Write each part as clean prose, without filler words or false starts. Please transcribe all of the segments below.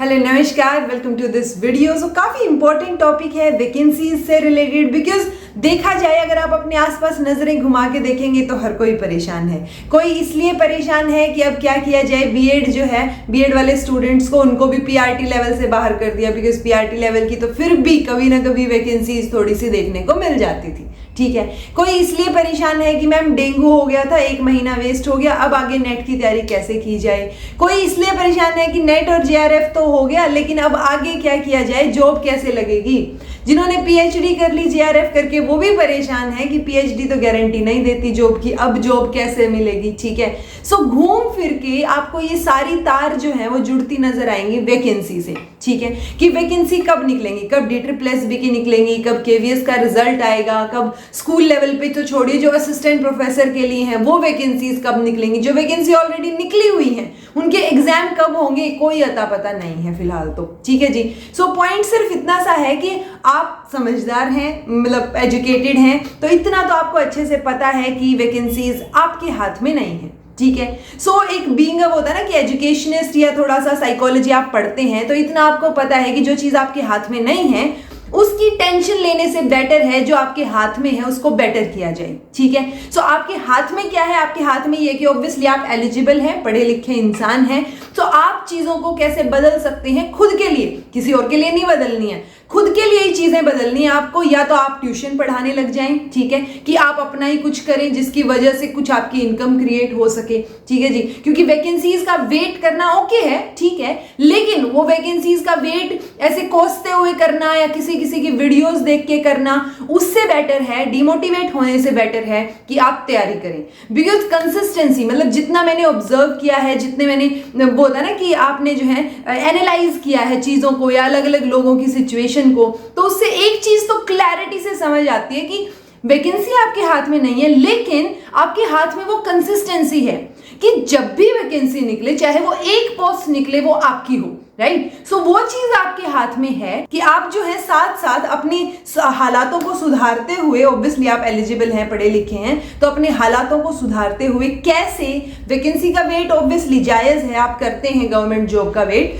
Hello नमस्कार, welcome to this video. सो काफ़ी important topic है वैकेंसीज से रिलेटेड, बिकॉज देखा जाए अगर आप अपने आसपास नजरें घुमा के देखेंगे तो हर कोई परेशान है। कोई इसलिए परेशान है कि अब क्या किया जाए, बीएड जो है, बीएड वाले स्टूडेंट्स को उनको भी पीआरटी लेवल से बाहर कर दिया, बिकॉज पीआरटी लेवल की तो फिर भी कभी ना कभी वैकेंसीज थोड़ी सी देखने को मिल जाती थी। ठीक है, कोई इसलिए परेशान है कि मैम डेंगू हो गया था, 1 महीना वेस्ट हो गया, अब आगे नेट की तैयारी कैसे की जाए। कोई इसलिए परेशान है कि नेट और जेआरएफ तो हो गया, लेकिन अब आगे क्या किया जाए, जॉब कैसे लगेगी। जिन्होंने पीएचडी कर ली जेआरएफ करके वो भी परेशान है कि पीएचडी तो गारंटी नहीं देती जॉब की, अब जॉब कैसे मिलेगी। ठीक है, सो घूम फिर के आपको ये सारी तार जो है वो जुड़ती नजर आएंगी वैकेंसी से। ठीक है, कि वैकेंसी कब निकलेंगी, कब DSSB की निकलेंगी, कब केवीएस का रिजल्ट आएगा, कब स्कूल लेवल पे तो छोड़िए, जो असिस्टेंट प्रोफेसर के लिए हैं वो वैकेंसीज कब निकलेंगी, जो वैकेंसी ऑलरेडी निकली हुई है उनके एग्जाम कब होंगे, कोई अता पता नहीं है फिलहाल तो। ठीक है जी, सो पॉइंट सिर्फ इतना सा है कि आप समझदार हैं, मतलब एजुकेटेड हैं, तो इतना तो आपको अच्छे से पता है कि वैकेंसीज आपके हाथ में नहीं है। ठीक है, सो एक बीइंग अब होता है ना कि एजुकेशनिस्ट या थोड़ा सा साइकोलॉजी आप पढ़ते हैं, तो इतना आपको पता है कि जो चीज आपके हाथ में नहीं है उसकी टेंशन लेने से बेटर है जो आपके हाथ में है उसको बेटर किया जाए। ठीक है, सो आपके हाथ में क्या है, आपके हाथ में ये कि ऑब्वियसली आप एलिजिबल हैं, पढ़े लिखे इंसान हैं, तो आप चीजों को कैसे बदल सकते हैं खुद के लिए, किसी और के लिए नहीं बदलनी है, खुद के लिए ही चीजें बदलनी है आपको। या तो आप ट्यूशन पढ़ाने लग जाएं, ठीक है, कि आप अपना ही कुछ करें जिसकी वजह से कुछ आपकी इनकम क्रिएट हो सके। ठीक है जी, क्योंकि वैकेंसीज का वेट करना ओके है, ठीक है, लेकिन वो वैकेंसीज का वेट ऐसे कोसते हुए करना या किसी की वीडियोस देख के करना, उससे बेटर है, डिमोटिवेट होने से बेटर है कि आप तैयारी करें। बिकॉज कंसिस्टेंसी, मतलब जितना मैंने ऑब्जर्व किया है, जितने मैंने बोला ना कि आपने जो है एनालाइज किया है चीजों को या अलग अलग लोगों की सिचुएशन को, तो उससे एक चीज तो क्लैरिटी से समझ आती है कि वैकेंसी आपके हाथ में नहीं है, लेकिन आपके हाथ में वो कंसिस्टेंसी है कि जब भी वैकेंसी निकले, चाहे वो एक पोस्ट निकले, वो आपकी हो। राइट, सो वो चीज आपके हाथ में है कि आप जो है साथ साथ अपनी हालातों को सुधारते हुए, ऑब्वियसली आप एलिजिबल हैं, पढ़े लिखे हैं, तो अपने हालातों को सुधारते हुए कैसे वैकेंसी का वेट ऑब्वियसली जायज है, आप करते हैं गवर्नमेंट जॉब का वेट,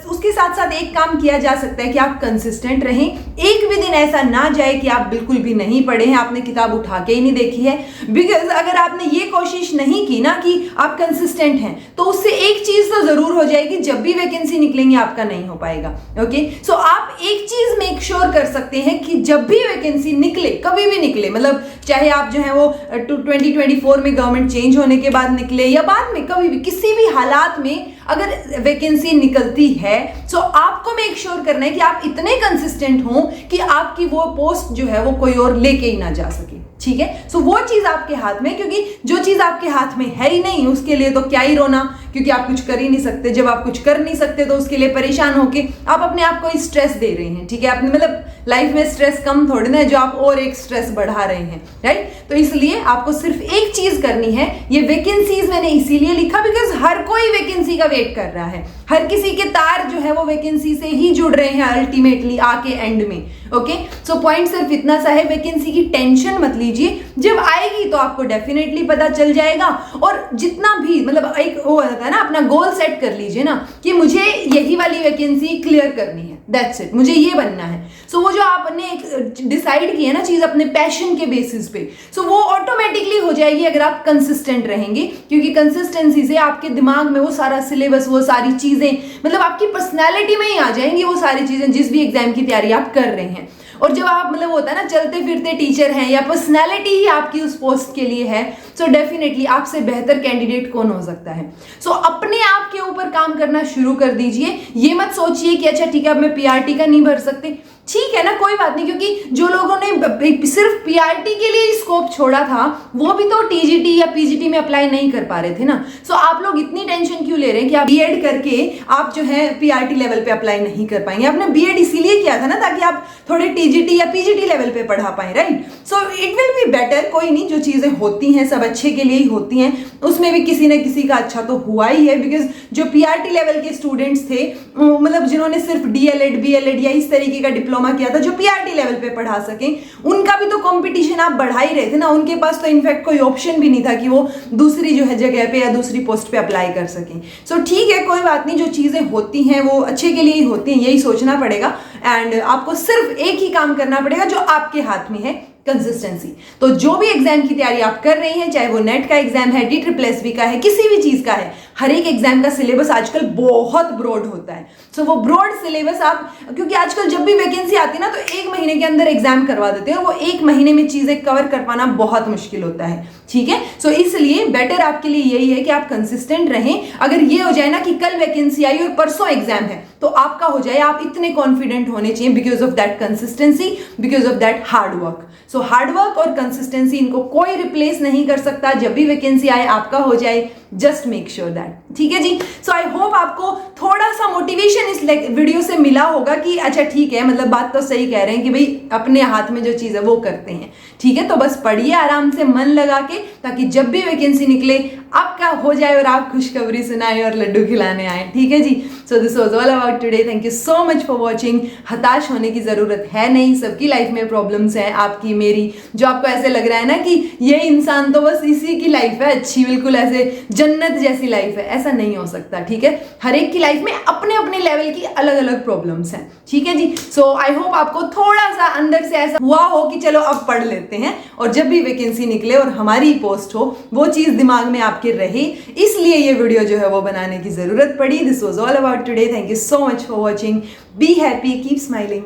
उसके साथ साथ एक काम किया जा सकता है कि आप कंसिस्टेंट रहें। एक भी दिन ऐसा ना जाए कि आप बिल्कुल भी नहीं पढ़े हैं, आपने किताब उठा के ही नहीं देखी है। बिकॉज अगर आपने ये कोशिश नहीं की ना कि आप कंसिस्टेंट हैं, तो उससे एक चीज तो जरूर हो जाएगी, जब भी वैकेंसी निकलेंगे आपका नहीं हो पाएगा। ओके, सो आप एक चीज मेक श्योर कर सकते हैं कि जब भी वैकेंसी निकले, कभी भी निकले, मतलब चाहे आप जो है वो 2024 में गवर्नमेंट चेंज होने के बाद निकले या बाद में, कभी भी किसी भी हालात में अगर वैकेंसी निकलती है, तो आपको मेक श्योर करना है कि आप इतने कंसिस्टेंट हों कि आपकी वो पोस्ट जो है वो कोई और लेके ही ना जा सके। ठीक है, सो वो चीज आपके हाथ में, क्योंकि जो चीज आपके हाथ में है ही नहीं उसके लिए तो क्या ही रोना, क्योंकि आप कुछ कर ही नहीं सकते। जब आप कुछ कर नहीं सकते तो उसके लिए परेशान होके आप अपने आप को स्ट्रेस दे रहे हैं। ठीक है, आपने मतलब लाइफ में स्ट्रेस कम थोड़ी ना है जो आप और एक स्ट्रेस बढ़ा रहे हैं। राइट, तो इसलिए आपको सिर्फ एक चीज करनी है। ये वैकेंसीज मैंने इसीलिए लिखा बिकॉज हर कोई वैकेंसी का वेट कर रहा है, हर किसी के तार जो है वो वैकेंसी से ही जुड़ रहे हैं अल्टीमेटली आके एंड में। ओके, सो पॉइंट सिर्फ इतना सा है, वैकेंसी की टेंशन मत लीजिए, जब आएगी तो आपको डेफिनेटली पता चल जाएगा। और जितना भी मतलब एक वो होता है ना, अपना गोल सेट कर लीजिए ना कि मुझे यही वाली वैकेंसी क्लियर करनी है, दैट्स इट, मुझे ये बनना है। सो वो जो आपने डिसाइड की है ना चीज अपने पैशन के बेसिस पे, सो वो ऑटोमेटिकली हो जाएगी अगर आप कंसिस्टेंट रहेंगे, क्योंकि कंसिस्टेंसी से आपके दिमाग में वो सारा सिलेबस, वो सारी चीजें, मतलब आपकी पर्सनैलिटी में ही आ जाएंगी वो सारी चीजें जिस भी एग्जाम की तैयारी आप कर रहे हैं। और जब आप मतलब होता है ना चलते फिरते टीचर हैं या पर्सनैलिटी ही आपकी उस पोस्ट के लिए है, सो डेफिनेटली आपसे बेहतर कैंडिडेट कौन हो सकता है। सो अपने आप के ऊपर काम करना शुरू कर दीजिए। ये मत सोचिए कि अच्छा ठीक है अब मैं पीआरटी का नहीं भर सकते, ठीक है ना, कोई बात नहीं, क्योंकि जो लोगों ने सिर्फ पीआरटी के लिए स्कोप छोड़ा था वो भी तो टीजीटी या पीजीटी में अप्लाई नहीं कर पा रहे थे ना। सो आप लोग इतनी टेंशन क्यों ले रहे हैं कि आप बीएड करके आप जो है पीआरटी लेवल पे अप्लाई नहीं कर पाएंगे। आपने बीएड इसीलिए किया था ना ताकि आप थोड़े टीजीटी या पीजीटी लेवल पे पढ़ा पाए, right. So it will be better, कोई नहीं, जो चीजें होती हैं सब अच्छे के लिए ही होती हैं, उसमें भी किसी न किसी का अच्छा तो हुआ ही है। बिकॉज जो पीआरटी लेवल के स्टूडेंट्स थे, मतलब जिन्होंने सिर्फ डीएलएड बीएलएड या इस तरीके का डिप्लोमा डिप्लोमा किया था जो पीआरटी लेवल पे पढ़ा सकें, उनका भी तो कंपटीशन आप बढ़ा ही रहे थे ना। उनके पास तो इनफैक्ट कोई ऑप्शन भी नहीं था कि वो दूसरी जो है जगह पे या दूसरी पोस्ट पे अप्लाई कर सकें। सो ठीक है, कोई बात नहीं, जो चीज़ें होती हैं वो अच्छे के लिए ही होती हैं, यही सोचना पड़ेगा। एंड आपको सिर्फ एक ही काम करना पड़ेगा जो आपके हाथ में है, कंसिस्टेंसी। तो जो भी एग्जाम की तैयारी आप कर रही हैं, चाहे वो नेट का एग्जाम है, DSSB का है, किसी भी चीज का है, हर एक एग्जाम का सिलेबस आजकल बहुत ब्रॉड होता है। सो वो ब्रॉड सिलेबस आप, क्योंकि आजकल जब भी वैकेंसी आती है ना तो 1 महीने के अंदर एग्जाम करवा देते हैं, और वो 1 महीने में चीजें कवर कर पाना बहुत मुश्किल होता है। ठीक है, सो इसलिए बेटर आपके लिए यही है कि आप कंसिस्टेंट रहें। अगर ये हो जाए ना कि कल वैकेंसी आई और परसों एग्जाम है, तो आपका हो जाए, आप इतने कॉन्फिडेंट होने चाहिए because of that consistency, because of that hard work. So hard work और कंसिस्टेंसी, इनको कोई रिप्लेस नहीं कर सकता। जब भी वैकेंसी आए आपका हो जाए, जस्ट मेक श्योर दैट। ठीक है जी। सो आई होप आपको थोड़ा सा मोटिवेशन इस वीडियो से मिला होगा कि अच्छा ठीक है, मतलब बात तो सही कह रहे हैं कि भाई अपने हाथ में जो चीज है वो करते हैं। ठीक है, तो बस पढ़िए आराम से मन लगा के, ताकि जब भी वैकेंसी निकले आपका हो जाए और आप खुशखबरी सुनाए और लड्डू खिलाने आए। ठीक है जी। So this was all about today. Thank you so much for watching. हताश होने की जरूरत है नहीं, सबकी लाइफ में प्रॉब्लम्स हैं, आपकी मेरी। जो आपको ऐसे लग रहा है ना कि ये इंसान तो बस इसी की लाइफ है अच्छी, बिल्कुल ऐसे जन्नत जैसी लाइफ है, ऐसा नहीं हो सकता। ठीक है, हर एक की लाइफ में अपने अपने लेवल की अलग अलग प्रॉब्लम्स हैं। ठीक है जी। सो आई होप आपको थोड़ा सा अंदर से ऐसा हुआ हो कि चलो अब पढ़ लेते हैं, और जब भी वैकेंसी निकले और हमारी पोस्ट हो, वो चीज दिमाग में आपके रहे, इसलिए ये वीडियो जो है वो बनाने की जरूरत पड़ी। This was all about today. Thank you so much for watching. Be happy, keep smiling.